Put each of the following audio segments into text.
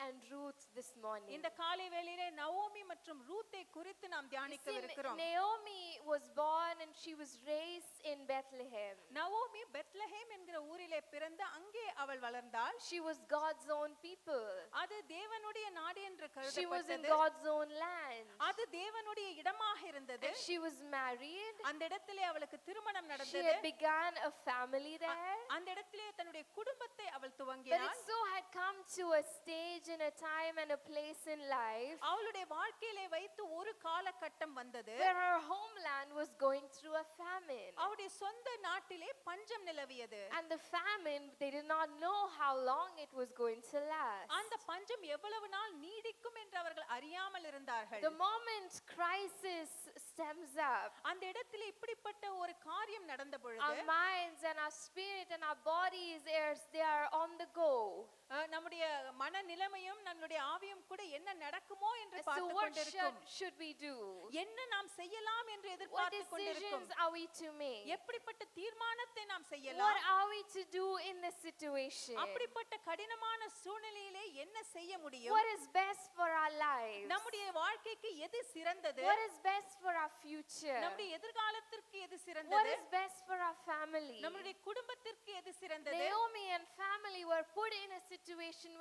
and Ruth this morning. இந்த காலை வேளையிலே நவோமி மற்றும் ரூத்தை குறித்து நாம் தியானிக்கவிருக்கிறோம். Naomi was born and she was raised in Bethlehem. Naomi Bethlehem என்கிற ஊரிலே பிறந்து அங்கே அவள் வளர்ந்தாள். She was God's own people. அது தேவனுடைய நாடு என்று She was in கருதப்பட்டது. God's own land. அது தேவனுடைய இடமாக இருந்தது. And she was married. அந்த இடத்திலே அவளுக்கு திருமணம் She நடந்தது. had begun a family there. அந்த இடத்திலே தன்னுடைய குடும்பத்தை அவள் But துவங்கினாள். it so had come to a stage and a time and a place in life அவளுடைய வாழ்க்கையிலே வைத்து ஒரு காலகட்டம் வந்தது. where her homeland was going through a famine. அவளுடைய சொந்த நாட்டிலே பஞ்சம் நிலவியது. And the famine, they did not know how long it was going to last. அந்த பஞ்சம் எவ்வளவு நாள் நீடிக்கும் என்று அவர்கள் அறியாமல் இருந்தார்கள். The moment crisis stems up, அந்த இடத்திலே இப்படிப்பட்ட ஒரு காரியம் நடந்த பொழுது our minds and our spirit and our bodies, they are on the go. நம்முடைய மனநிலைமையும் நம்முடைய ஆவியும் கூட என்ன நடக்குமோ என்று So பார்த்து what கொண்டிருக்கும். should we do? என்ன நாம் செய்யலாம் என்று What எதிர்பார்த்து கொண்டிருக்கும். decisions are we to make? எப்படிப்பட்ட தீர்மானத்தை நாம் What செய்யலாம்? are we to do in this situation? அப்படிப்பட்ட கடினமான சூழ்நிலையிலே என்ன செய்ய முடியும்? What is best for our lives? நம்முடைய வாழ்க்கைக்கு எது சிறந்தது? What is best for our future? நம்முடைய எதிர்காலத்திற்கு எது What சிறந்தது? is best for our family? நம்முடைய குடும்பத்திற்கு எது சிறந்தது? Naomi and family were put in a situation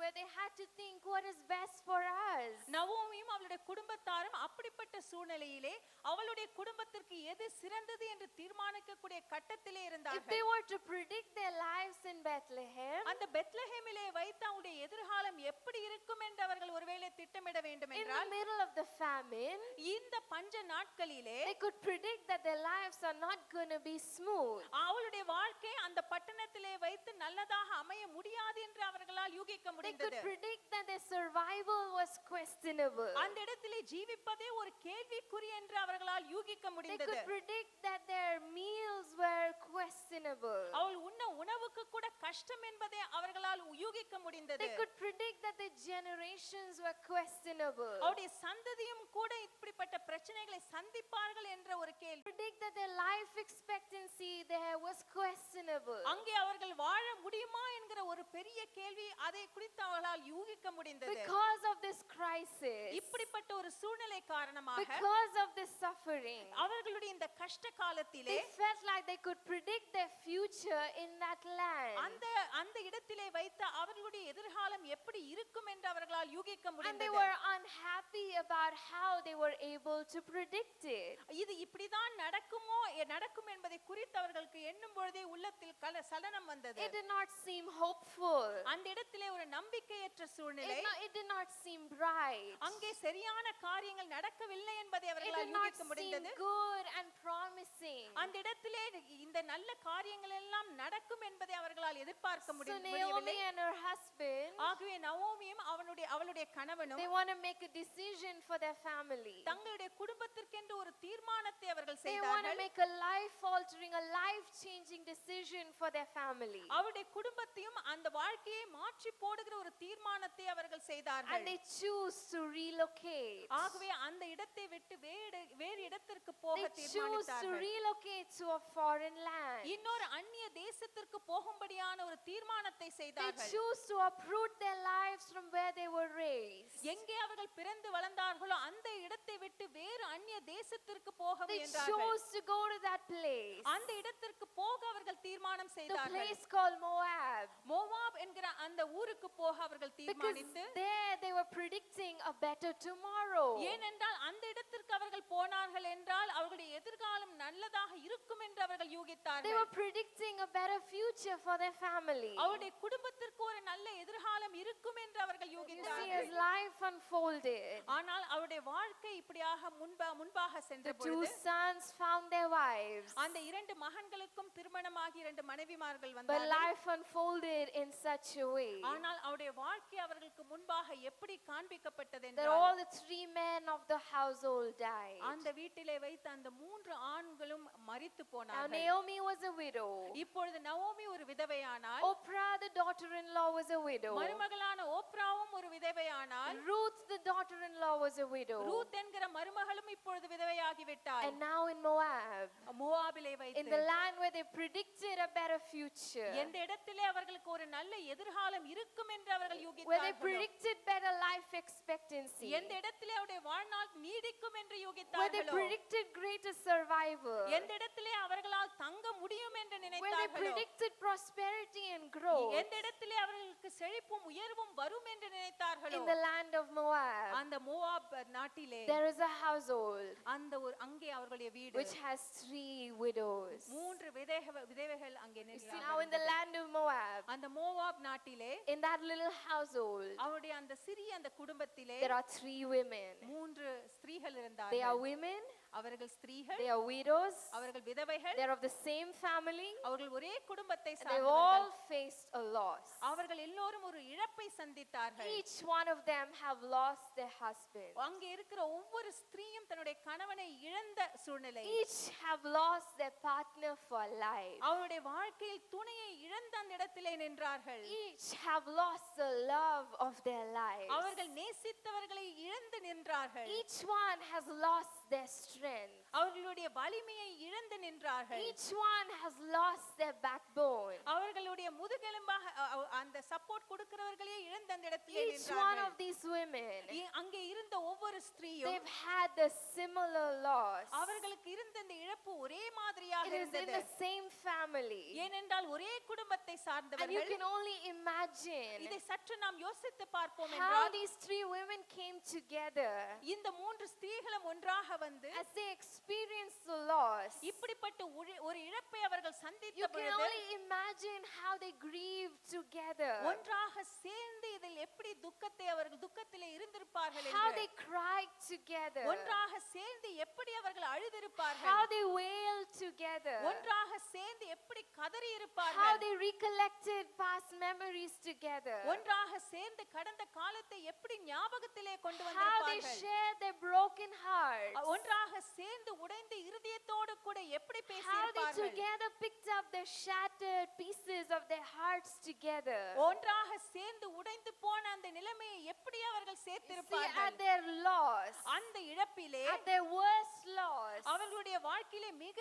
where they had to think what is best for us. நவோமியும் அவளுடைய குடும்பத்தாரும் அப்படிப்பட்ட சூழ்நிலையிலே அவளுடைய குடும்பத்திற்கு எது சிறந்தது என்று தீர்மானிக்கக்கூடிய கட்டத்திலே If இருந்தார்கள். they were to predict their lives in Bethlehem, அந்த பெத்லஹேமிலே வைத்து அவருடைய எதிர்காலம் எப்படி இருக்கும் என்று அவர்கள் ஒருவேளை திட்டமிட வேண்டும் in the என்றால் middle of the famine, இந்த பஞ்ச நாட்களிலே they could predict that their lives are not going to be smooth. அவளுடைய வாழ்க்கை அந்த பட்டணத்திலே வைத்து நல்லதாக அமைய முடியாது என்று அவர்களால் யூகிக்க They could முடிந்தது. predict that their survival was questionable. அந்த இடத்திலே ஜீவிப்பதே ஒரு கேள்விக்குறி என்று அவர்களால் யூகிக்க They முடிந்தது. could predict that their meals were questionable. அவள் உண்ண உணவுக்கு கூட கஷ்டம் என்பதை அவர்களால் யூகிக்க முடிந்தது. They could predict that the generations were questionable. அவருடைய சந்ததியும் கூட இப்படிப்பட்ட பிரச்சனைகளை சந்திப்பார்கள் என்ற ஒரு கேள்வி. Predict that their life expectancy there was questionable. அங்கே அவர்கள் வாழ முடியுமா என்கிற ஒரு பெரிய கேள்வி அதை குறித்து அவர்களால் யூகிக்க முடிந்தது. Because of this crisis, இப்படிப்பட்ட ஒரு சூழ்நிலை காரணமாக because of this suffering, அவர்களுடைய இந்த கஷ்ட காலத்திலே they felt like they could predict their future in that land. அந்த இடத்திலே வைத்து அவர்களுடைய எதிர்காலம் எப்படி இருக்கும் என்று அவர்களால் யூகிக்க And they முடிந்தது. were unhappy about how they were able to predict it. இது இப்படிதான் நடக்கும் என்பதை குறித்து அவர்களுக்கு எண்ணும் பொழுதே உள்ளத்தில் சலனம் வந்தது. It did not seem hopeful. அந்த இடத்திலே ஒரு நம்பிக்கையற்ற சூழ்நிலை. It did not seem bright. அங்கே சரியான காரியங்கள் நடக்கவில்லை என்பதை It அவர்களால் did not யூகிக்க seem முடிந்தது. good and promising. அந்த இடத்திலே இந்த நல்ல காரியங்கள் எல்லாம் நடக்கும் என்பதை அவர்களால் எதிர்பார்க்க So முடியவில்லை. Naomi and her husband, ஆகவே நவோமியும் அவளுடைய கணவனும் they want to make a decision for their family. தங்களுடைய குடும்பத்திற்கென்று ஒரு தீர்மானத்தை அவர்கள் They want to செய்தார்கள். make a life-altering, a life-changing decision for their family. அவருடைய குடும்பத்தையும் அந்த வாழ்க்கையை மாற்றி போடுகிற ஒரு தீர்மானத்தை அவர்கள் And செய்தார்கள். they choose to relocate. ஆகவே அந்த இடத்தை விட்டு வேறு இடத்திற்கு போக They choose to தீர்மானித்தார்கள். relocate to a foreign land. இன்னொரு அந்நிய தேசத்திற்கு போகும்படியான ஒரு தீர்மானத்தை They செய்தார்கள். choose to uproot their lives from where they were raised. எங்கே அவர்கள் பிறந்து வளர்ந்தார்களோ அந்த இடத்தை விட்டு வேறு அந்நிய தேசத்திற்கு போக They முயன்றார்கள். chose to go to that place. அந்த இடத்திற்கு போக அவர்கள் தீர்மானம் The செய்தார்கள். place called Moab. மோவாப் என்கிற அந்த ஊருக்கு போக அவர்கள் Because தீர்மானித்து there they were predicting a better tomorrow. ஏனென்றால் அந்த இடத்திற்கு அவர்கள் போனார்கள் என்றால் அவர்களுடைய எதிர்காலம் நல்லதாக இருக்கும் என்று அவர்கள் They யூகித்தார்கள். were predicting a better future for their family. அவருடைய குடும்பத்திற்கு ஒரு நல்ல எதிர்காலம் இருக்கும் என்று அவர்கள் You see, as யூகித்தார்கள். life unfolded, ஆனால் அவருடைய வாழ்க்கை இப்படியாக முன்பாக சென்ற the two பொழுது sons found their wives. அந்த இரண்டு மகன்களுக்கும் திருமணமாகி இரண்டு மனைவிமார்கள் But வந்தார்கள். life unfolded in such a way ஆனால் அவருடைய வாழ்க்கை அவர்களுக்கு முன்பாக எப்படி காண்பிக்கப்பட்டது that என்றால் all the three men of the household died. அந்த வீட்டிலே வைத்த அந்த மூன்று ஆண்களும் மரித்து Now போனார்கள். Naomi was a widow. இப்பொழுது நவோமி ஒரு விதவையானாள். Oprah, the daughter-in-law, was a widow. மருமகளான ஓப்ராவும் ஒரு விதவையானாள். Ruth, the daughter-in-law, was a widow. Ruth என்கிற மருமகளும் இப்பொழுது விதவையாகி விட்டாள். And now in Moab, Moab, மோவாபிலே in வைத்து the land where they predicted a better future, எந்த இடத்திலே அவர்களுக்கு ஒரு நல்ல எதிர்காலம் இருக்கும் என்று அவர்கள் where they யூகித்தார்களோ, predicted better life expectancy, எந்த இடத்திலே அவருடைய வாழ்நாள் நீடிக்கும் என்று where they யூகித்தார்களோ, predicted greater survival, எந்த இடத்திலே அவர்களால் தங்க முடியும் என்று where they நினைத்தார்களோ, predicted prosperity and growth, எந்த இடத்திலே அவர்களுக்கு செழிப்பும் உயர்வும் வரும் என்று நினைத்தார்களோ, in the land of Moab, அந்த மோவாப் நாட்டிலே there is a household அந்த ஒரு அங்கே அவர்களுடைய வீடு which has 3 widows. மூன்று விதவைகள் அங்கே You see, now in the land of Moab, அந்த மோவாப் நாட்டிலே in that little household, அவருடைய அந்த சிறிய அந்த குடும்பத்திலே there are 3 women. மூன்று ஸ்திரீகள் They are இருந்தார்கள். women, அவர்கள் ஸ்திரீகள், they are widows, அவர்கள் விதவைகள், they are of the same family, அவர்கள் ஒரே குடும்பத்தை and they've all சார்ந்தவர்கள். faced a loss. அவர்கள் எல்லோரும் ஒரு இழப்பை சந்தித்தார்கள். Each one of them have lost their husband. அங்கே இருக்கிற ஒவ்வொரு ஸ்திரீயும் தன்னுடைய கணவனை இழந்த சூழ்நிலை. Each have lost their partner for life. அவருடைய வாழ்க்கையில் துணையை இழந்த அந்த இடத்திலே நின்றார்கள். Each have lost the love of their lives. அவர்கள் நேசித்தவர்களை இழந்து நின்றார்கள். Each one has lost their strength. அவர்களுடைய வலிமையை இழந்து நின்றார்கள். Each one has lost their backbone. அவர்களுடைய முதுகெலும்பாக அந்த சப்போர்ட் கொடுக்கிறவர்களே இழந்த அந்த இடத்திலே Each one நின்றார்கள். of these women, அங்கே இருந்த ஒவ்வொரு ஸ்திரீயும் they've had the similar loss. அவர்களுக்கு இருந்த இந்த இழப்பு ஒரே மாதிரியாக It is in இருந்தது. the same family. ஏனென்றால் ஒரே குடும்பத்தை And you சார்ந்தவர்கள். can only imagine இதை சற்று நாம் யோசித்து பார்ப்போம் how என்றால் these 3 women came together இந்த மூன்று ஸ்திரீகளும் ஒன்றாக வந்து as they experienced the loss. இப்படிப்பட்ட ஒரு இழப்பை அவர்கள் சந்தித்த You can பொழுது only imagine how they grieved together, ஒன்றாக சேர்ந்து இதில் எப்படி அவர்கள் துக்கத்திலே இருந்திருப்பார்கள் how என்று, they cried together, ஒன்றாக சேர்ந்து எப்படி அவர்கள் how அழுதிருப்பார்கள், they wailed together, ஒன்றாக சேர்ந்து எப்படி கதறி how இருப்பார்கள், they recollected past memories together, ஒன்றாக சேர்ந்து கடந்த காலத்தை எப்படி ஞாபகத்திலே கொண்டு how they வந்திருப்பார்கள், shared their broken hearts, ஒன்றாக சேர்ந்து உடைந்த இருதயத்தோடு கூட எப்படி how they பேசியிருப்பார்கள், together picked up the shattered pieces of their hearts together. ஒன்றாக சேர்ந்து உடைந்து போன அந்த நிலைமையை எப்படி அவர்கள் See, சேர்த்திருப்பார்கள். at their loss, அந்த இழப்பிலே, at their worst loss, அவர்களுடைய வாழ்க்கையிலே மிக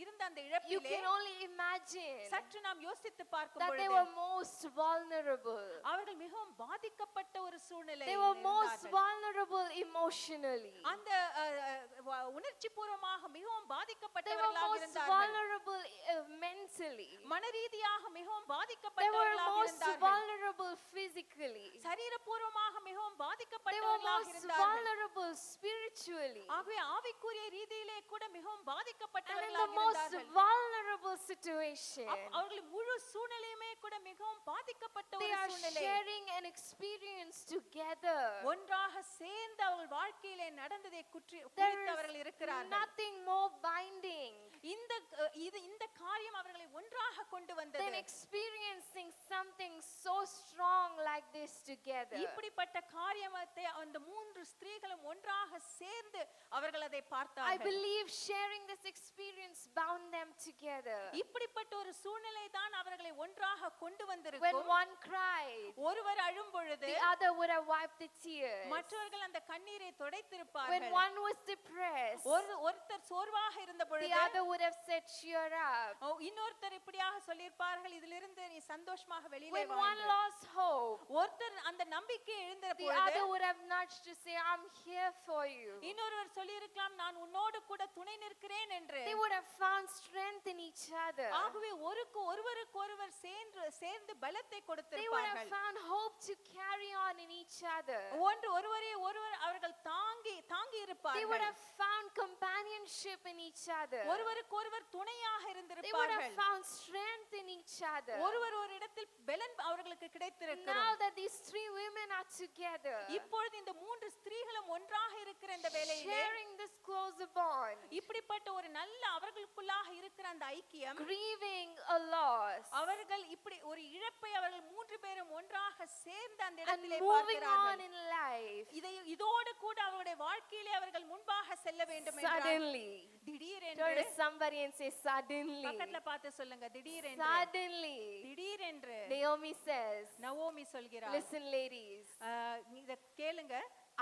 இருந்த அந்த you இழப்பிலே can only imagine சற்று நாம் யோசித்து பார்க்கும் that they பொழுது were most vulnerable. அவர்கள் மிகவும் பாதிக்கப்பட்ட ஒரு சூழ்நிலை They were most vulnerable emotionally. அந்த உணர்ச்சி பூர்வமாக மிகவும் They were பாதிக்கப்பட்டவர்களாக most இருந்தார்கள். vulnerable mentally. மனரீதியாக மிகவும் They were பாதிக்கப்பட்டவர்களாக most இருந்தார்கள். vulnerable physically. சரீரபூர்வமாக மிகவும் They were பாதிக்கப்பட்டவர்களாக most இருந்தார்கள். vulnerable spiritually. ஆகவே ஆவிக்குரிய ரீதியிலே கூட மிகவும் And in the பாதிக்கப்பட்டவர்களாக most இருந்தார்கள். vulnerable situation, அவர்கள் முழு சூழ்நிலையுமே கூட மிகவும் பாதிக்கப்பட்ட they ஒரு are சூழ்நிலை. sharing an experience together. ஒன்றாக சேர்ந்து அவர்கள் வாழ்க்கையிலே நடந்ததை There குறித்து அவர்கள் is இருக்கிறார்கள். nothing more binding இந்த காரியம் அவர்களை ஒன்றாக கொண்டு than வந்தது. experiencing something so strong like this together. இப்படிப்பட்ட காரியத்தை அந்த மூன்று ஸ்திரீகளும் ஒன்றாக சேர்ந்து அவர்கள் அதை I பார்த்தார்கள். believe sharing this experience bound them together. இப்படிப்பட்ட ஒரு சூழ்நிலை தான் அவர்களை ஒன்றாக கொண்டு When வந்திருக்கும். one cried, ஒருவர் அழும் பொழுது the other would have wiped the tears. மற்றவர்கள் அந்த கண்ணீரை When துடைத்திருப்பார்கள். one was depressed, ஒருத்தர் சோர்வாக இருந்த the பொழுது other would have said, cheer up. இன்னொருத்தர் இப்படியாக சொல்லியிருப்பார்கள், இதிலிருந்து நீ சந்தோஷமாக வெளியிலே When வா one என்று. lost hope, ஒருத்தர் அந்த நம்பிக்கை எழுந்த the பொழுது other would have nudged to say, I'm here for you. இன்னொருவர் சொல்லியிருக்கலாம், நான் உன்னோடு கூட துணை நிற்கிறேன் என்று. They would have found strength in each other. ஆகவே ஒருவருக்கொருவர் சேர்ந்து பலத்தை They would have கொடுத்திருப்பார்கள். found hope to carry on in each other. ஒருவர் அவர்கள் தாங்கி They would இருப்பார்கள். have found companionship in each other. ஒருவருக்கொருவர் துணையாக They would have இருந்திருப்பார்கள். found strength in each other. ஒருவர் ஒரு இடத்தில் பலன் அவர்களுக்கு கிடைத்திருக்கும். Now that these 3 women are together, இப்பொழுது இந்த மூன்று ஸ்திரீகளும் ஒன்றாக இருக்கிற இந்த வேளையிலே sharing this closer bond, இப்படிப்பட்ட ஒரு நல்ல அவர்களுக்குள்ளாக இருக்கிற அந்த ஐக்கியம், grieving a loss, அவர்கள் இப்படி ஒரு இழப்பை அவர்கள் மூன்று பேரும் ஒன்றாக சேர்ந்து அந்த and இடத்திலே moving on பார்க்கிறார்கள். in life. இதோடு கூட அவருடைய வாழ்க்கையிலே அவர்கள் முன்பாக செல்ல வேண்டும் என்றால் Suddenly, திடீரென்று turn to somebody and say, suddenly, பக்கத்துல பார்த்து சொல்லுங்க, திடீரென்று suddenly, திடீரென்று Naomi says, நவோமி சொல்கிறார், listen ladies, இத கேளுங்க,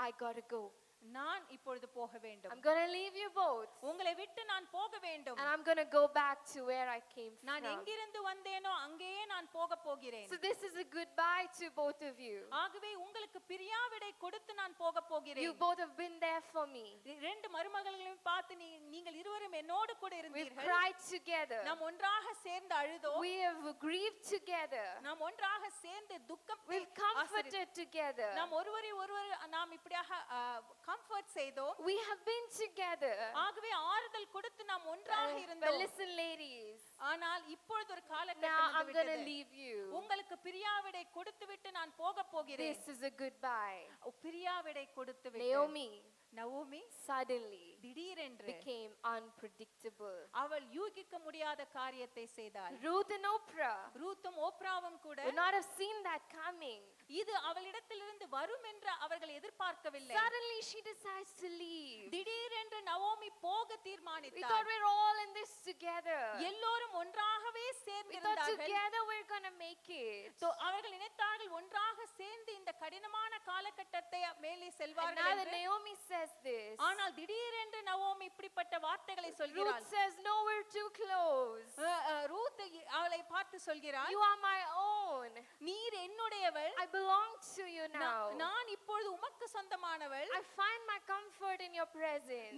I gotta go. நான் இப்பொழுது போக வேண்டும். I'm going to leave you both. உங்களை விட்டு நான் போக வேண்டும். And I'm going to go back to where I came நான் from. எங்கிருந்து வந்தேனோ அங்கேயே நான் போக போகிறேன். So this is a goodbye to both of you. ஆகவே உங்களுக்கு பிரியாவிடை கொடுத்து நான் போக போகிறேன். You both have been there for me. இரண்டு மருமகள்களையும் பார்த்து நீங்கள் இருவரும் என்னோடு கூட We've இருந்தீர்கள். cried together. நாம் ஒன்றாக சேர்ந்து அழுதோம். We have grieved together. நாம் ஒன்றாக சேர்ந்து துக்கத்தை We've comforted together. நாம் ஒருவரை ஒருவர் நாம் இப்படியாக கம்ஃபர்ட் செய்தோம். We have been together. ஆகவே ஆறுதல் கொடுத்து நாம் ஒன்றாக But இருந்தோம். listen, ladies. ஆனால் இப்பொழுது ஒரு Now காலகட்டம் I'm going to வந்துவிட்டது. leave you. உங்களுக்கு பிரியாவிடை கொடுத்துவிட்டு நான் போக போகிறேன். This is a goodbye. பிரியாவிடை கொடுத்துவிட்டு Naomi நவோமி suddenly திடீரென்று became unpredictable. அவள் யூகிக்க முடியாத காரியத்தை செய்தாள். Ruth and Oprah ரூத்தும் ஓப்ராவும் கூட would not have seen that coming. இது அவளிடத்திலிருந்து வரும் என்று அவர்கள் எதிர்பார்க்கவில்லை. Suddenly she decides to leave. திடீரென்று நவோமி போக We thought தீர்மானித்தாள். we're all in this together. எல்லோரும் ஒன்றாகவே We thought சேர்ந்திருந்தார்கள். together we're going to make it. அவர்கள் நினைத்தார்கள் ஒன்றாக சேர்ந்து இந்த கடினமான காலகட்டத்தை மேலே And செல்வார்கள் now that என்று. Naomi says this, ஆனால் திடீரென்று நவோமி இப்படிப்பட்ட வார்த்தைகளை Ruth சொல்கிறாள். says, no, we're too close. Ruth அவளை பார்த்து சொல்கிறாள், You are my own. நீர் என்னுடையவள், I belong to you now. நான் இப்பொழுது உமக்கு சொந்தமானவள். I find my comfort in your presence.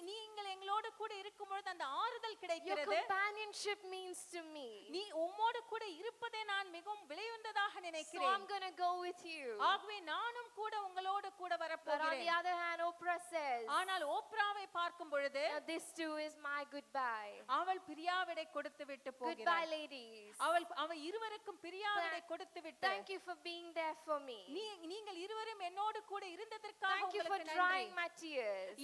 நீங்கள் எங்களோடு கூட இருக்கும்பொழுது அந்த ஆறுதல் Your கிடைக்கிறது. companionship means to me. நீ உம்மோடு கூட இருப்பதை நான் மிகவும் விலையுண்டதாக So நினைக்கிறேன். I'm going to go with you. ஆகவே நானும் கூட உங்களோடு கூட But on the வரப்போகிறேன். other hand, Oprah says, ஆனால் ஓப்ராவை பார்க்கும் பொழுது now this too is my goodbye. அவள் பிரியாவிடை கொடுத்து விட்டு Goodbye, போகிறாள். ladies. அவள் இருவருக்கும் பிரியாவிடை கொடுத்து விட்டு, Thank you for being there for me. நீங்கள் இருவரும் என்னோடு கூட இருந்ததற்காக Thank you for உங்களுக்கு drying நன்றி. my tears.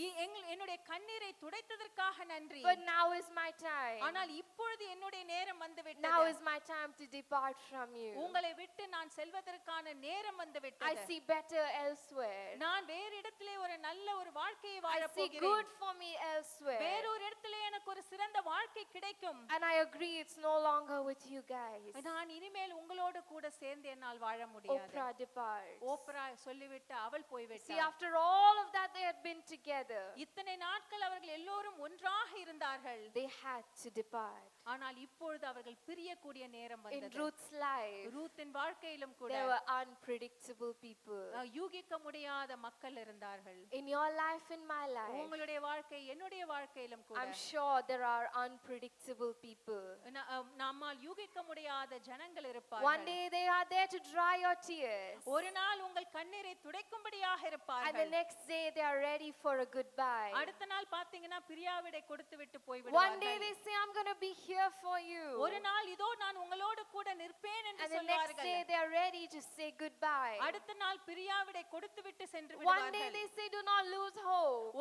என்னுடைய கண்ணீரை துடைத்ததற்காக நன்றி. But now is my time. ஆனால் இப்பொழுது என்னுடைய நேரம் வந்து Now விட்டது. is my time to depart from you. உங்களை விட்டு நான் செல்வதற்கான நேரம் வந்து I விட்டது. see better elsewhere. நான் வேறு இடத்திலே ஒரு நல்ல ஒரு வாழ்க்கையை I வாழ see good போகிறேன். for me elsewhere. வேறொரு இடத்திலே எனக்கு ஒரு சிறந்த வாழ்க்கை கிடைக்கும். And I agree it's no longer with you guys. நான் இனிமேல் உங்களோடு கூட சேர்ந்து என்னால் வாழ முடியாது. Oprah departs. ஓப்ரா சொல்லிவிட்டு அவள் See, போய்விட்டாள். after all of that, they had been together. இத்தனை நாட்கள் அவர்கள் எல்லோரும் ஒன்றாக இருந்தார்கள். They had to depart. ஆனால் இப்பொழுது அவர்கள் பிரியக்கூடிய நேரம் In வந்தது. Ruth's life, ரூத்தின் வாழ்க்கையிலும் கூட there were unpredictable people. யூகிக்க முடியாத மக்கள் இருந்தார்கள். In your life, in my life, உங்களுடைய வாழ்க்கை என்னுடைய வாழ்க்கையிலும் கூட I'm sure there are unpredictable people. நம்மால் யூகிக்க முடியாத ஜனங்கள் One இருப்பார்கள். day they are there to dry your tears. ஒரு நாள் உங்கள் கண்ணீரை துடைக்கும்படியாக And the இருப்பார்கள். next day they are ready for a goodbye. அடுத்த நாள் பாத்தீங்கன்னா பிரியாவிடை கொடுத்து விட்டு போய் One day விடுவார்கள். they say, I'm going to be here for you. ஒரு நாள் இதோ நான் உங்களோடு கூட நிற்பேன் என்று And the next சொல்வார்கள். day they are ready to say goodbye. அடுத்த நாள் பிரியாவிடை கொடுத்து விட்டு சென்று One day விடுவார்கள். they say, do not lose hope.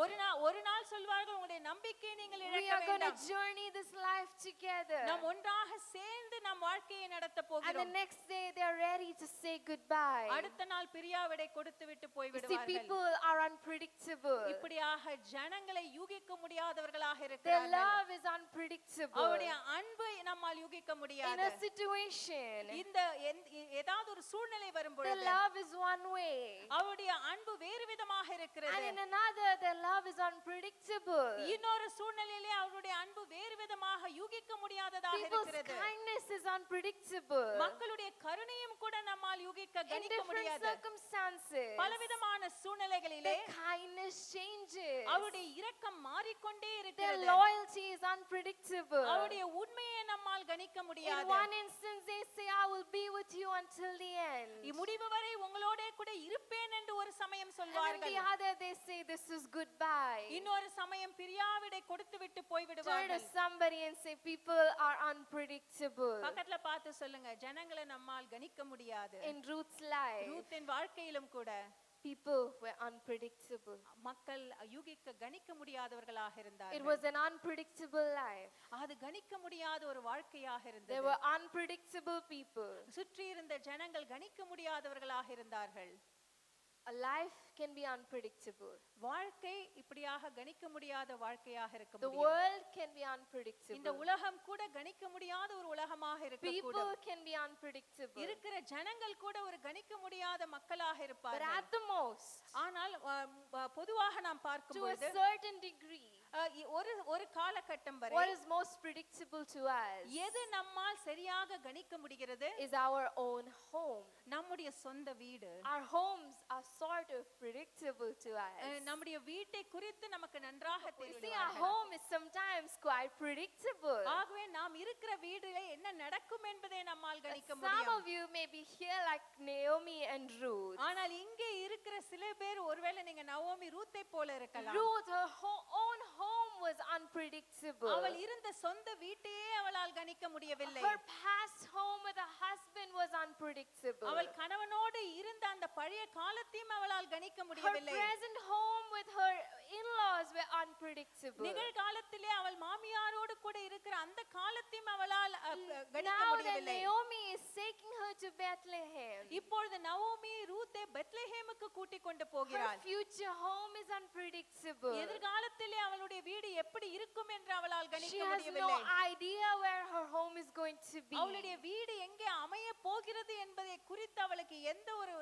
ஒரு நாள் சொல்வார்கள் உங்களுடைய நம்பிக்கையை நீங்கள் We இழக்க are going to வேண்டாம். journey this life together. நாம் ஒன்றாக சேர்ந்து நம் வாழ்க்கையை நடத்த And the போகிறோம். next day they are ready to say goodbye. அடுத்த நாள் பிரியாவிடை கொடுத்து விட்டு போய் You see, விடுவார்கள். people are unpredictable. இப்படியாக ஜனங்களை யூகிக்க முடியாதவர்களாக Their இருக்கிறார்கள். love is unpredictable. அவருடைய அன்பை நம்மால் யூகிக்க In முடியாது. a situation, இந்த ஏதாவது ஒரு சூழ்நிலை வரும் their பொழுது love is one way. அவருடைய அன்பு வேறு விதமாக And இருக்கிறது. in another, their love is unpredictable. இன்னொரு சூழ்நிலையிலே அவருடைய அன்பு வேறு விதமாக யூகிக்க முடியாததாக People's இருக்கிறது. kindness is unpredictable. மக்களுடைய கருணையும் கூட நம்மால் யூகிக்க In கணிக்க different முடியாது. circumstances, பலவிதமான சூழ்நிலைகளிலே their kindness changes. அவருடைய இரக்கம் மாறிக்கொண்டே Their இருக்கிறது. loyalty is unpredictable. அவருடைய உண்மையை நம்மால் கணிக்க In முடியாது. one instance, they say, I will be with you until the end. முடிவு வரை உங்களோட கூட இருப்பேன் என்று ஒரு சமயம் And in சொல்வார்கள். the other, they say, this is goodbye. இன்னொரு சமயம் பிரியாவிடை கொடுத்து விட்டு போய் Turn to விடுவார்கள். somebody and say, people are unpredictable. பக்கத்துல பார்த்து சொல்லுங்க, ஜனங்களை நம்மால் கணிக்க முடியாது. In Ruth's life, ரூத்தின் வாழ்க்கையிலும் கூட people were unpredictable. மக்கள் யூகிக்க கணிக்க முடியாதவர்களாக It இருந்தார்கள். was an unpredictable life. அது கணிக்க முடியாத ஒரு வாழ்க்கையாக There இருந்தது. were unpredictable people. சுற்றி இருந்த ஜனங்கள் கணிக்க முடியாதவர்களாக இருந்தார்கள். A life can be unpredictable. வாழ்க்கை இப்படியாக கணிக்க முடியாத வாழ்க்கையாக இருக்க The முடியும். world can be இந்த unpredictable. உலகம் கூட கணிக்க முடியாத ஒரு உலகமாக இருக்கக்கூடும். People can be unpredictable. இருக்கிற ஜனங்கள் கூட ஒரு கணிக்க முடியாத மக்களாக But இருப்பார்கள். at the most, ஆனால் பொதுவாக நாம் to a பார்க்கும்போது certain degree, ஒரு காலகட்டம் what வரை is most predictable to us எது நம்மால் சரியாக கணிக்க முடிகிறது? is our own home. நம்முடைய சொந்த வீடு. Our homes are sort of predictable to us. நம்முடைய வீட்டை குறித்து நமக்கு நன்றாக You see, தெரியும். our home is sometimes quite predictable. ஆகவே நாம் இருக்கிற வீட்டிலே என்ன நடக்கும் என்பதை நம்மால் கணிக்க Some முடியும். of you may be here like Naomi and Ruth. ஆனால் இங்கே இருக்கிற சில பேர் ஒருவேளை நீங்க நவோமி ரூத்தை போல இருக்கலாம். Ruth, her own home was unpredictable. அவள் இருந்த சொந்த வீட்டையே அவளால் கணிக்க முடியவில்லை. Her past home with a husband was unpredictable. அவள் கணவனோடு இருந்த அந்த பழைய காலத்தையும் அவளால் கணிக்க Her முடியவில்லை. present home with her in-laws were unpredictable. நிகழ்காலத்திலே அவள் மாமியாரோடு கூட இருக்கிற அந்த காலத்தையும் அவளால் கணிக்க Now that முடியவில்லை. Naomi is taking her to Bethlehem, இப்பொழுது நவோமி ரூத்தை பெத்லெஹேமுக்கு கூட்டிக் கொண்டு her போகிறாள். future home is unpredictable. எதிர்காலத்திலே அவளுடைய வீடு எப்படி இருக்கும் என்று அவளால் She கணிக்க has no முடியவில்லை. idea where her home is going to be. அவளுடைய வீடு எங்கே அமைய போகிறது என்பதை குறித்து அவளுக்கு எந்த ஒரு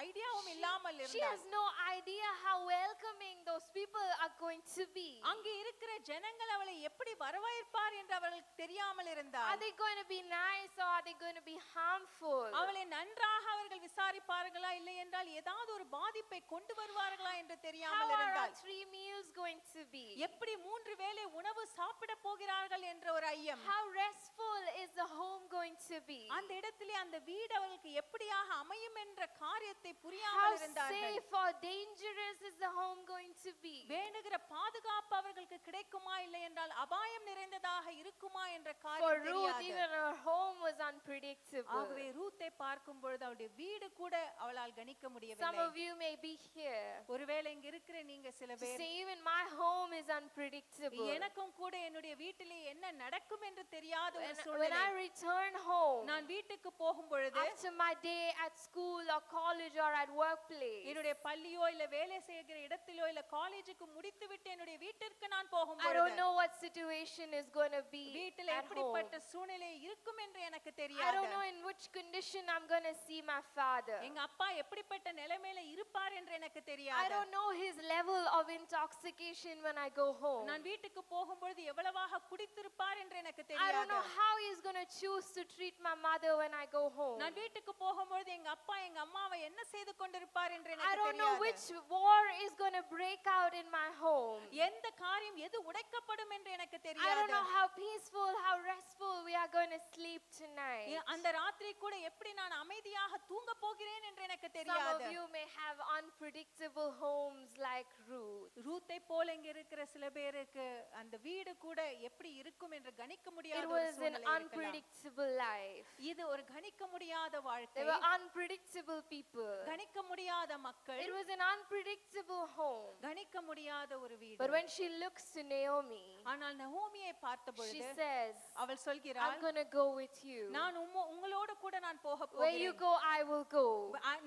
ஐடியாவும் இல்லாமல் She இருந்தாள். has no idea how welcoming those people are going to be. அங்கே இருக்கிற ஜனங்கள் அவளை எப்படி வரவேற்பார் என்று அவளுக்கு தெரியாமல் Are இருந்தார். they going to be nice or are they going to be harmful? அவளை நன்றாக அவர்கள் விசாரிப்பார்களா இல்லை என்றால் ஏதாவது ஒரு பாதிப்பை கொண்டு வருவார்களா என்று How தெரியாமல் are our இருந்தாள். 3 meals going to be? எப்படி 3 வேளை உணவு சாப்பிட போகிறார்கள் என்ற ஒரு ஐயம். How restful is the home going to be? அந்த இடத்திலே அந்த வீடு அவளுக்கு எப்படியாக அமையும் என்ற காரியத்தை How புரியாமல் இருந்தார்கள். safe or dangerous is the home going to be? வேண்டுகிற பாதுகாப்பு அவர்களுக்கு கிடைக்குமா இல்லை என்றால் அபாயம் நிறைந்ததாக இருக்குமா என்ற For காரியம் Ruth, தெரியாது. even her home was unpredictable. ஆகவே ரூத்தை பார்க்கும் பொழுது அவளுடைய வீடு கூட அவளால் கணிக்க Some முடியவில்லை. of you may be here ஒருவேளை இங்க இருக்கிற நீங்க சில to பேர் say even my home is unpredictable. எனக்கும் கூட என்னுடைய வீட்டிலே என்ன நடக்கும் என்று தெரியாத ஒரு When சூழ்நிலை. I return home நான் வீட்டுக்கு போகும் பொழுது after my day at school or college or at workplace, என்னுடைய பள்ளியோ இல்ல வேலை செய்கிற இடத்திலோ இல்ல காலேஜுக்கு முடித்து விட்டு என்னுடைய வீட்டிற்கு நான் போகும் I don't பொழுது know what situation is going to be வீட்டில் at home. எப்படிப்பட்ட சூழ்நிலை இருக்கும் என்று எனக்கு I don't தெரியாது. know in which condition I'm going to see my father. எங்க அப்பா எப்படிப்பட்ட நிலைமையில இருப்பார் என்று எனக்கு I தெரியாது. don't know his level of intoxication when I go home. நான் வீட்டுக்கு போகும்பொழுது எவ்வளவாக குடித்திருப்பார் என்று எனக்கு I don't தெரியாது. know how he's going to choose to treat my mother when I go home. நான் வீட்டுக்கு போகும்பொழுது எங்க அப்பா எங்க அம்மாவை என்ன செய்து கொண்டிருப்பார் என்று I எனக்கு don't know தெரியாது. which war is going to break out in my home. எந்த காரியம் எது உடைக்கப்படும் என்று எனக்கு I don't தெரியாது. know how peaceful, how restful we are going to sleep tonight. அந்த ராத்திரி கூட எப்படி நான் அமைதியாக தூங்க போகிறேன் என்று எனக்கு Some of தெரியாது. you may have unpredictable homes like Ruth. ரூத்தை போல இங்க இருக்கிற சில பேருக்கு அந்த வீடு கூட எப்படி இருக்கும் என்று கணிக்க It முடியாத ஒரு was an சூழ்நிலை இருக்கலாம். unpredictable life. இது ஒரு கணிக்க முடியாத They வாழ்க்கை. were unpredictable people. கணிக்க முடியாத மக்கள். It was an unpredictable home. கணிக்க முடியாத ஒரு வீடு. But when she looks to Naomi, ஆனால் நகோமியை பார்த்த she பொழுது says, அவள் சொல்கிறாள், I'm going to go with you. நான் உங்களோடு கூட நான் போக Where you போகிறேன். go, I will go.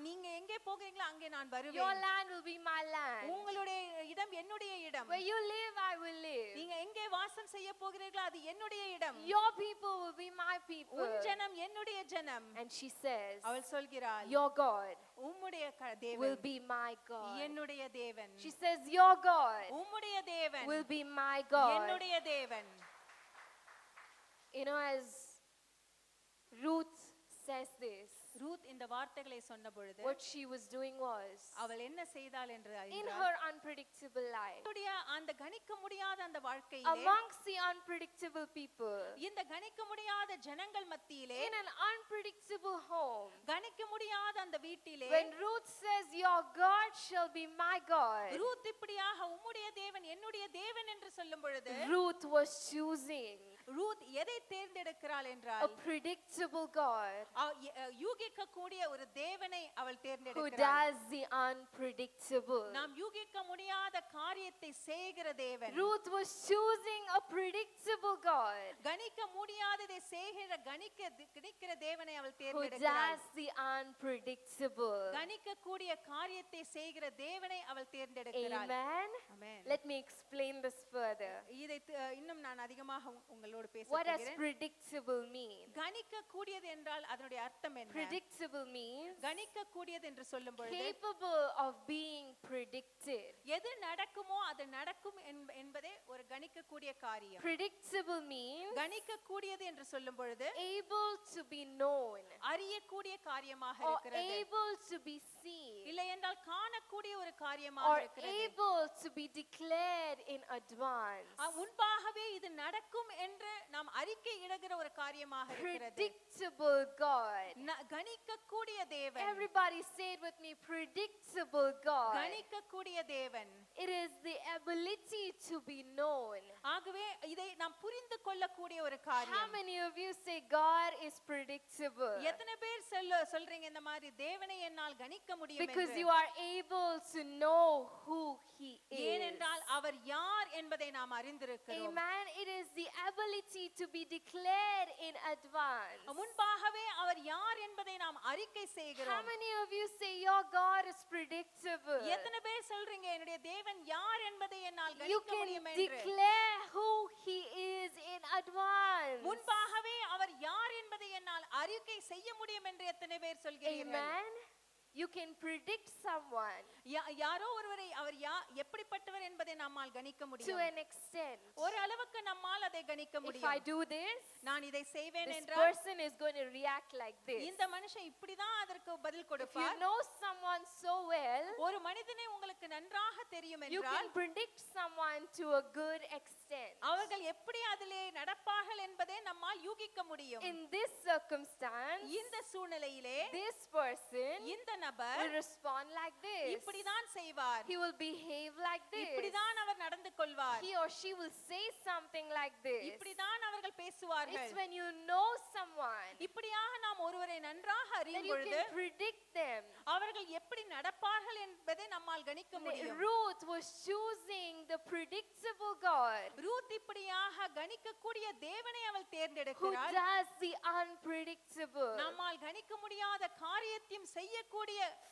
நீங்க எங்கே போகிறீங்களோ அங்கே நான் Your வருவேன். land will be my land. உங்களுடைய இடம் என்னுடைய இடம். Where you live, I will live. நீங்க எங்கே வாசம் செய்ய போகிறீர்களோ அது என்னுடைய இடம். Your people will be my people. உன் ஜனம் என்னுடைய ஜனம். And she says, அவள் சொல்கிறாள், your God உம்முடைய will தேவன் be my God. என்னுடைய தேவன். She says, your God உம்முடைய தேவன் will be my God. என்னுடைய தேவன். You know, as Ruth says this, Ruth இந்த வார்த்தைகளை சொன்ன பொழுது what she was doing was, அவள் என்ன செய்தாள் என்று in அறிந்தால், her unpredictable life, அவளுடைய அந்த கணிக்க முடியாத அந்த வாழ்க்கையிலே, amongst the unpredictable people, இந்த கணிக்க முடியாத ஜனங்கள் மத்தியிலே, in an unpredictable home, கணிக்க முடியாத அந்த வீட்டிலே, when Ruth says, your God shall be my God, Ruth இப்படியாக உம்முடைய தேவன் என்னுடைய தேவன் என்று சொல்லும் பொழுது, Ruth was choosing ரூத் எதை தேர்ந்தெடுக்கிறாள் A என்றால் predictable God யூகிக்க கூடிய ஒரு தேவனை அவள் who தேர்ந்தெடுக்கிறாள். does the unpredictable. நாம் யூகிக்க முடியாத காரியத்தை செய்கிற தேவன். Ruth was choosing a predictable God கணிக்க முடியாததை செய்கிற கணிக்கிற தேவனை அவள் who தேர்ந்தெடுக்கிறாள். does the unpredictable. கணிக்க கூடிய காரியத்தை செய்கிற தேவனை அவள் தேர்ந்தெடுக்கிறாள். Amen. Amen. Let me explain this further. இதை இன்னும் நான் அதிகமாக உங்களோடு பேச What does போகிறேன். predictable mean? கணிக்க கூடியது என்றால் அதனுடைய அர்த்தம் என்ன? Predictable means கணிக்க கூடியது என்று சொல்லும் பொழுது capable of being predicted. எது நடக்குமோ அது நடக்கும் என்பதே ஒரு கணிக்க கூடிய காரியம். Predictable means கணிக்க கூடியது என்று சொல்லும் பொழுது able to be known அறியக்கூடிய காரியமாக or இருக்கிறது. able to be seen இல்லை என்றால் காணக்கூடிய ஒரு காரியமாக or இருக்கிறது. able to be declared in advance. முன்பாகவே இது நடக்கும் என்று நாம் அறிக்கை இடுகிற ஒரு காரியமாக இருக்கிறது. Predictable God. கணிக்கக்கூடிய தேவன். Everybody say it with me, predictable God. கணிக்கக்கூடிய தேவன். It is the ability to be known. ஆகவே இதை நாம் புரிந்து கொள்ளக்கூடிய ஒரு How காரியம். many of you say God is predictable? எத்தனை பேர் சொல்றீங்க இந்த மாதிரி தேவனை என்னால் கணிக்க முடியும் Because என்று? you are able to know who he is. ஏனென்றால் அவர் யார் என்பதை நாம் அறிந்திருக்கிறோம். Amen. It is the ability to be declared in advance. முன்பாகவே அவர் யார் என்பதை நாம் அறிக்கை How செய்கிறோம். many of you say your God is predictable? எத்தனை பேர் சொல்றீங்க என்னுடைய தேவன் யார் என்பதை என்னால் You கணிக்க can முடியும் என்று? declare who he is in advance. முன்பாகவே அவர் யார் என்பதை என்னால் அறிக்கை செய்ய முடியும் என்று எத்தனை பேர் சொல்கிறீர்கள்? Amen. You can predict someone யாரோ ஒருவரை அவர் எப்படிப்பட்டவர் என்பதை நம்மால் கணிக்க to முடியும். an extent. ஒரு அளவுக்கு நம்மால் அதை கணிக்க If I முடியும். do this, நான் இதை செய்வேன் this என்றால் person is going to react like this. இந்த மனுஷன் இப்படிதான் அதற்கு பதில் If you கொடுப்பார். know someone so well, ஒரு மனிதனை உங்களுக்கு நன்றாக தெரியும் you என்றால் can predict someone to a good extent. அவர்கள் எப்படி அதிலே நடப்பார்கள் என்பதை நம்மால் யூகிக்க முடியும். In this circumstance, இந்த சூழ்நிலையிலே this person இந்த will நபர் respond like this. இப்படிதான் செய்வார். He will behave like this. இப்படிதான் அவர் நடந்து கொள்வார். He or she will say something like this. இப்படிதான் அவர்கள் பேசுவார்கள். It's when you know someone இப்படியாக நாம் ஒருவரை நன்றாக that அறியும் you பொழுது can predict them. அவர்கள் எப்படி நடப்பார்கள் என்பதை நம்மால் கணிக்க முடியும். Ruth was choosing the predictable God Ruth இப்படியாக கணிக்கக்கூடிய தேவனை அவள் who தேர்ந்தெடுக்கிறாள். does the unpredictable. நம்மால் கணிக்க முடியாத காரியத்தையும் செய்யக்கூடிய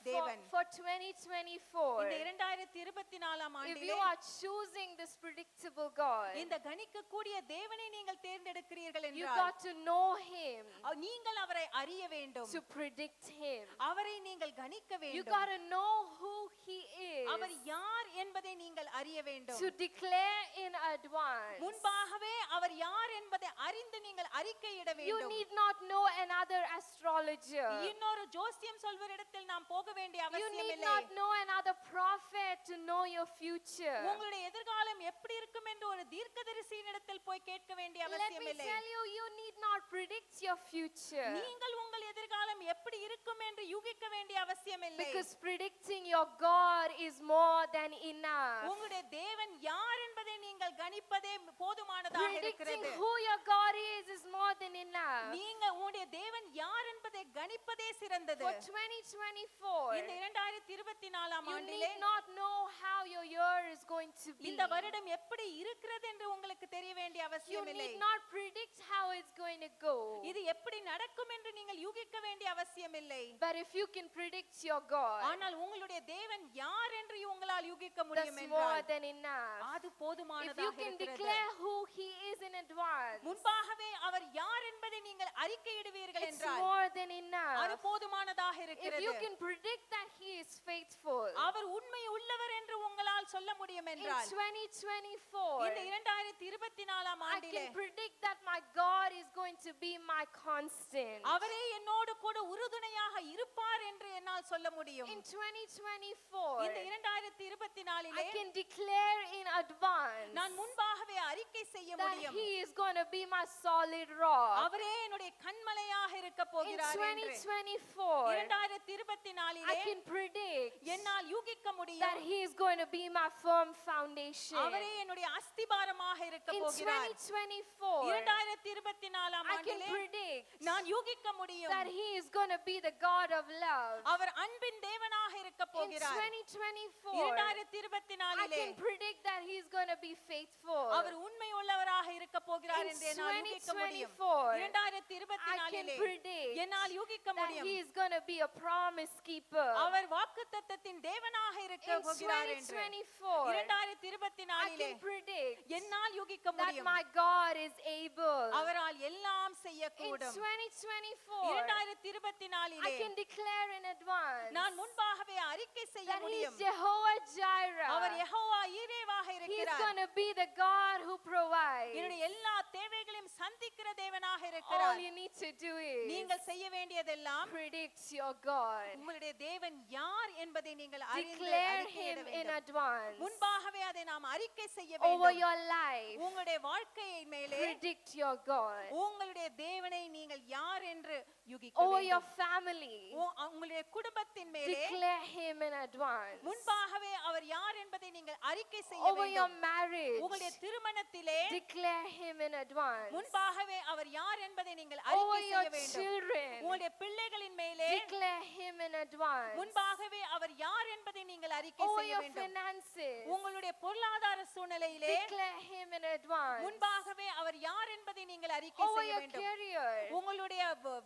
தேவன். For 2024, இந்த 2024ஆம் if ஆண்டிலே you are choosing this predictable God, இந்த கணிக்கக்கூடிய தேவனை நீங்கள் தேர்ந்தெடுக்கிறீர்கள் you என்றால் got to know him நீங்கள் அவரை அறிய வேண்டும். to predict him. அவரை நீங்கள் கணிக்க You வேண்டும். got to know who he is அவர் யார் என்பதை நீங்கள் அறிய வேண்டும். to declare in advance. முன்பாகவே அவர் யார் என்பதை அறிந்து நீங்கள் அறிக்கையிட You வேண்டும். need not know another astrologer. இன்னொரு ஜோசியம் சொல்வரிடத்தில் நாம் போக வேண்டிய You அவசியம் need இல்லை. not know another prophet to know your future. உங்களுடைய எதிர்காலம் எப்படி இருக்கும் என்று ஒரு தீர்க்கதரிசியினிடத்தில் போய் கேட்க வேண்டிய Let அவசியம் me இல்லை. tell you, you need not predict your future. நீங்கள் உங்கள் எதிர்காலம் எப்படி இருக்கும் என்று யூகிக்க வேண்டிய அவசியம் இல்லை. Because predicting your God is more than enough. உங்களுடைய தேவன் யார் என்பதை நீங்கள் கணிப்பதே போதுமானதாக Predicting இருக்கிறது. who your God is more than enough. நீங்க உங்களுடைய தேவன் யார் என்பதை கணிப்பதே சிறந்தது. For 2024, இந்த 2024ஆம் you ஆண்டிலே need not know how your year is going to be. இந்த வருடம் எப்படி இருக்கிறது என்று உங்களுக்கு தெரிய வேண்டிய You அவசியம் இல்லை. need not predict how it's going to go. இது எப்படி நடக்கும் என்று நீங்கள் யூகிக்க வேண்டிய அவசியம் இல்லை. But if you can predict your God, ஆனால் உங்களுடைய தேவன் யார் என்று உங்களால் யூகிக்க that's முடியும் more என்றால் than enough. அது If you போதுமானதாக can இருக்கிறது. declare who he is in advance, முன்பாகவே அவர் யார் என்பதை நீங்கள் அறிக்கையிடுவீர்கள் it's என்றால் more than அது enough. போதுமானதாக If இருக்கிறது. you can predict that he is faithful, அவர் உண்மை உள்ளவர் என்று உங்களால் சொல்ல முடியும் in என்றால் 2024, இந்த 2024ஆம் I ஆண்டிலே can predict that my God is going to be my constant. அவரே என்னோடு கூட உறுதுணையாக இருப்பார் என்று என்னால் சொல்ல முடியும். In 2024, இந்த 2024 I can declare in advance நான் முன்பாகவே அறிக்கை அறிக்கை செய்ய that முடியும். He is going to be my solid rock. அவரே என்னுடைய கண்மலையாக இருக்க In போகிறார் என்று 2024, 2024 I can predict என்னால் யூகிக்க that முடியும். He is going to be my firm foundation. அவரே என்னுடைய அஸ்திபாரமாக இருக்க In போகிறார். 2024, 2024 I can ஆண்டிலே predict நான் யூகிக்க முடியும். that He is going to be the God of love. அவர் அன்பின் தேவனாக இருக்க In போகிறார். 2024, I 2024 can predict that He is going to be faithful. அவர் உண்மை உள்ளவராக இருக்க போகிறார் In என்று என்னால் யூகிக்க முடியும். 2024, I can 2024 predict என்னால் யூகிக்க that முடியும். He is going to be a promise keeper. அவர் வாக்குத்தத்தத்தின் தேவனாக இருக்க In போகிறார் என்று 2024, I 2024 can predict என்னால் யூகிக்க that முடியும். my God is able. அவரால் எல்லாம் In செய்யக்கூடும். 2024, I 2024 can declare in advance நான் முன்பாகவே அறிக்கை செய்ய that He is முடியும். Jehovah Jireh. Our Jehovah ஈரேவாக He is இருக்கிறார். going to be the God who provides. என்னுடைய எல்லா தேவைகளையும் சந்திக்கிற தேவனாக All இருக்கிறார். you need to do is நீங்கள் செய்ய வேண்டியதெல்லாம் predict your God. உங்களுடைய தேவன் யார் என்பதை நீங்கள் அறிந்து Declare அறிக்கையிட Him in வேண்டும். advance முன்பாகவே அதை நாம் அறிக்கை செய்ய over வேண்டும். your life. உங்களுடைய வாழ்க்கையை மேலே Predict your God உங்களுடைய தேவனை நீங்கள் யார் என்று யூகிக்க over your வேண்டும். family. உங்களுடைய குடும்பத்தின் மேலே Declare Him in advance முன்பாகவே அவர் யார் என்பதை நீங்கள் அறிக்கை செய்ய over your வேண்டும். marriage. உங்களுடைய திருமணத்திலே Declare Him in advance முன்பாகவே அவர் யார் என்பதை நீங்கள் over அறிக்கை your செய்ய வேண்டும். children. உங்களுடைய பிள்ளைகளின் மேலே Declare Him in advance முன்பாகவே அவர் யார் என்பதை நீங்கள் அறிக்கை over செய்ய your வேண்டும். finances. உங்களுடைய பொருளாதார சூழ்நிலையிலே Declare Him in advance முன்பாகவே அவர் யார் என்பதை நீங்கள் அறிக்கை over செய்ய your வேண்டும். career. உங்களுடைய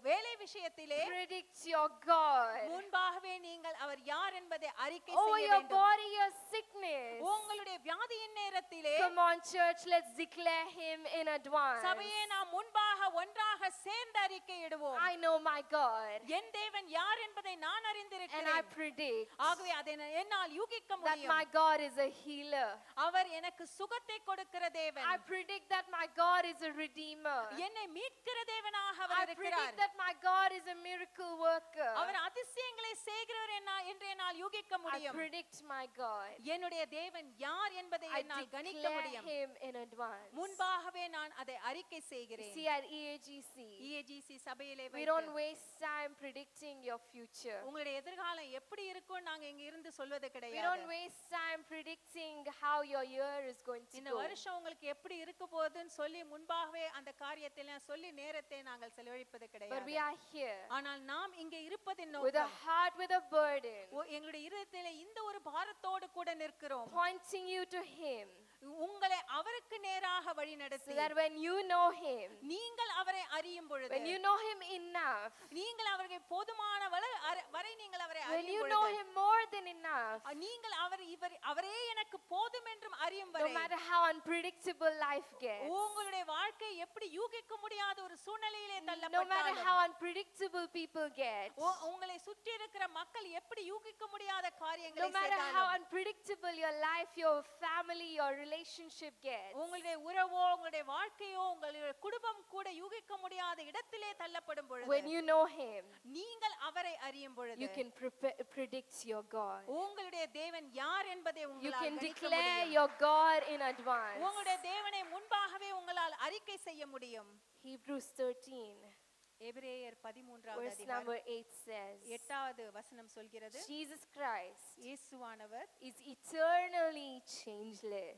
வேலை விஷயத்திலே Predict your God முன்பாகவே நீங்கள் அவர் யார் என்பதை அறிக்கை over செய்ய your வேண்டும். body, your sickness. உங்களுடைய வியாதியின் நேரத்திலே Come on, church, let's declare Him in advance. சபையே நாம் முன்பாக ஒன்றாக சேர்ந்து அறிக்கையிடுவோம். I know my God, என் தேவன் யார் என்பதை நான் and I அறிந்திருக்கிறேன். predict ஆகவே அதை என்னால் யூகிக்க that முடியும். my God is a healer. அவர் எனக்கு சுகத்தை கொடுக்கிற தேவன். I predict that my God is a redeemer. என்னை மீட்கிற தேவனாக I அவர் predict இருக்கிறார். that my God is a miracle worker. அவர் அதிசயங்களை செய்கிறவர் என்று என்னால் யூகிக்க I முடியும். predict my God. என்னுடைய தேவன் யார் என்பதை I என்னால் கணிக்க declare முடியும். Him in advance. முன்பாகவே நான் அதை அறிக்கை செய்கிறேன். See, at EAGC, EAGC சபையிலே we don't waste time predicting your future. உங்களுடைய எதிர்காலம் எப்படி இருக்கும் நாங்க இங்க இருந்து சொல்வது We don't கிடையாது. waste time predicting how your year is going to இந்த go. வருஷம் உங்களுக்கு எப்படி இருக்க போகுதுன்னு சொல்லி முன்பாகவே அந்த காரியத்தை சொல்லி நேரத்தை நாங்கள் செலவழிப்பது But we கிடையாது. are here ஆனால் நாம் இங்கே இருப்பதின் with a நோக்கம் heart with a burden, எங்களுடைய இருதயத்திலே இந்த ஒரு பாரத்தோடு கூட நிற்கிறோம். pointing you to Him உங்களை அவருக்கு நேராக so வழிநடத்தி that when you know Him, நீங்கள் அவரை அறியும் பொழுது when you know Him enough, நீங்கள் அவரை போதுமான வரை நீங்கள் அவரை when அறியும் you know பொழுது Him more than enough, நீங்கள் அவரே எனக்கு போதும் என்றும் அறியும் no வரை matter how unpredictable life gets, உங்களுடைய வாழ்க்கை எப்படி யூகிக்க முடியாத ஒரு சூழ்நிலையிலே no matter தள்ளப்பட்டாலும் how unpredictable people get, உங்களை சுற்றி இருக்கிற மக்கள் எப்படி யூகிக்க முடியாத no காரியங்களை matter how செய்தாலும் unpredictable your life, your family, your relationship gets, உங்களுடைய உறவோ உங்களுடைய வாழ்க்கையோ உங்களுடைய குடும்பம் கூட யூகிக்க முடியாத இடத்திலே தள்ளப்படும் பொழுது when you know Him, நீங்கள் அவரை அறியும் you பொழுது can predict your God. உங்களுடைய தேவன் யார் என்பதை You உங்களால் can கணிக்க declare முடியும். your God in advance. உங்களுடைய தேவனை முன்பாகவே உங்களால் அறிக்கை செய்ய முடியும். Hebrews 13, எபிரேயர் 13வது verse அதிகாரம் number 8 says, 8வது வசனம் சொல்கிறது, Jesus Christ இயேசுவானவர் is eternally changeless.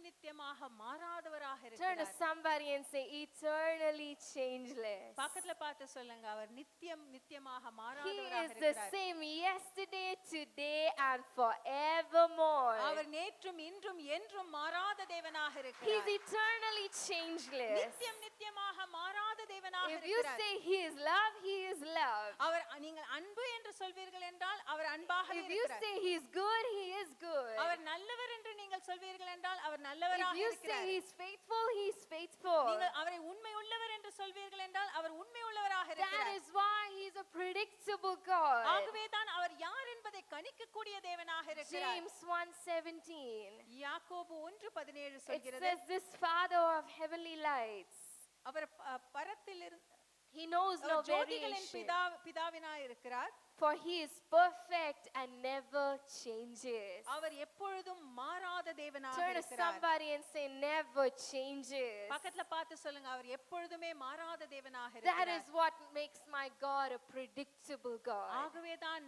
நித்தியமாக மாறாதவராக Turn to இருக்கிறார். somebody and say, eternally changeless. பக்கத்துல பார்த்து சொல்லுங்க, அவர் நித்தியமாக He மாறாதவராக is the இருக்கிறார். same yesterday, today, and forevermore. அவர் நேற்றும் இன்றும் என்றும் மாறாத தேவனாக He's இருக்கிறார். eternally changeless. நித்தியமாக மாறாத தேவனாக If you இருக்கிறார். say He is love, He is love. அவர் நீங்கள் அன்பு என்று சொல்வீர்கள் என்றால் அவர் அன்பாகவே If you இருக்கிறார். say He is good, He is good. அவர் நல்லவர் என்று நீங்கள் சொல்வீர்கள் என்றால் அவர் If நல்லவராக you say இருக்கிறார். He is faithful, He is faithful. நீங்கள் அவரை உண்மை உள்ளவர் என்று சொல்வீர்கள் என்றால் அவர் உண்மை உள்ளவராக That இருக்கிறார். is why He is a predictable God. ஆகவே தான் அவர் யார் என்பதை கணிக்கக்கூடிய தேவனாக இருக்கிறார். James 1:17. யாக்கோபு 1:17 It சொல்கிறது, says, this Father of heavenly lights, அவர் பரத்திலிருந்து He knows no ஜோதிகளின் variation. பிதாவினாய் இருக்கிறார். For he is perfect and never changes. அவர் எப்பொழுதும் மாறாத தேவனாக Turn to இருக்கிறார். somebody and say, never changes. பக்கத்துல பார்த்து சொல்லுங்க, அவர் எப்பொழுதுமே மாறாத தேவனாக That இருக்கிறார். is what makes my God a predictable God. ஆகவே தான்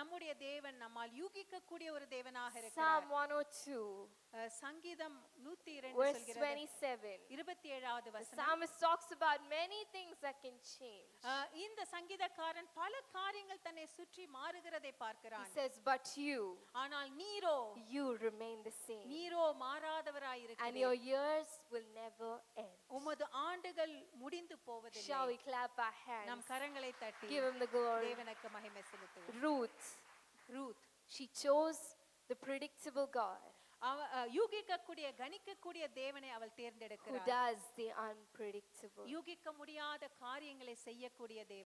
நம்முடைய தேவன் நம்மால் யூகிக்க கூடிய ஒரு தேவனாக Psalm இருக்கிறார். 102, சங்கீதம் 102 verse சொல்கிறது 27. 27வது The வசனம். psalmist talks about many things that can change. இந்த சங்கீதக்காரன் பல காரியங்கள் தன்னை சுற்றி மாறுகிறதை He பார்க்கிறான். says, but you ஆனால் நீரோ remain the same. Nero மாறாதவராய் And இருக்கிறீர். your years will never end. உமது ஆண்டுகள் முடிந்து போவதில்லை. Shall we clap our hands? நம் கரங்களை தட்டி Give him the glory. தேவனுக்கு மகிமை செலுத்துவோம். Ruth, she chose the predictable God யூகிக்கக்கூடிய கணிக்கக்கூடிய தேவனை அவள் who தேர்ந்தெடுக்கிறார். does the unpredictable. யூகிக்க முடியாத காரியங்களை செய்யக்கூடிய தேவன்.